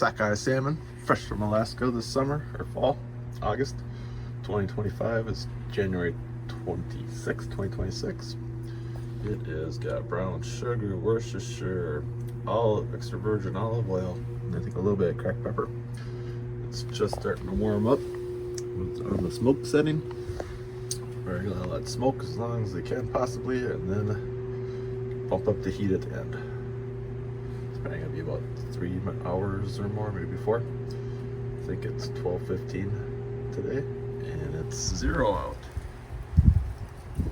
Sockeye Salmon, fresh from Alaska this summer, or fall, August 2025 is January 26, 2026. It has got brown sugar, Worcestershire, all extra virgin olive oil, and I think a little bit of cracked pepper. It's just starting to warm up. It's on the smoke setting. We're gonna let it smoke as long as they can possibly, and then bump up the heat at the end. It's probably gonna be about 3 hours or more, maybe 4. I think it's 12:15 today, and it's 0 out.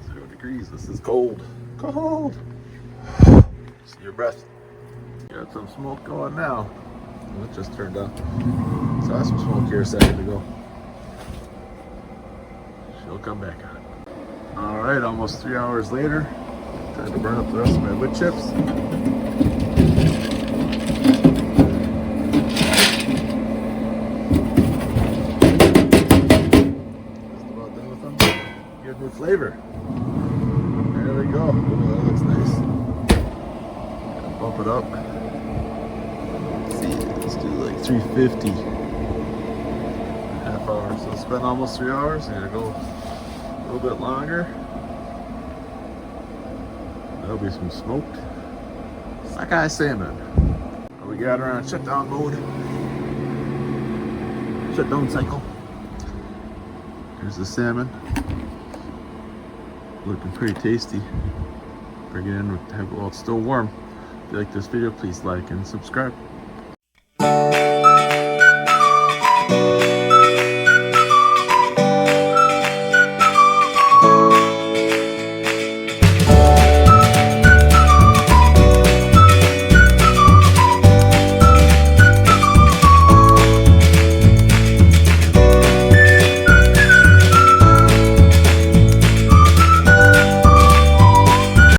0 degrees. This is cold. Cold. See your breath. Got some smoke going now. It just turned on. So I had some smoke here a second ago. She'll come back on it. Alright, almost 3 hours later. Time to burn up the rest of my wood chips. Just about done with them. Good new flavor. There we go. Ooh, that looks nice. Gonna bump it up. Let's do like 350. Half hour. So it's been almost 3 hours. I'm gonna go a little bit longer. That'll be some smoked Sockeye salmon. We got her on shutdown mode. Shutdown cycle. Here's the salmon. Looking pretty tasty. Bring it in while it's still warm. If you like this video, please like and subscribe.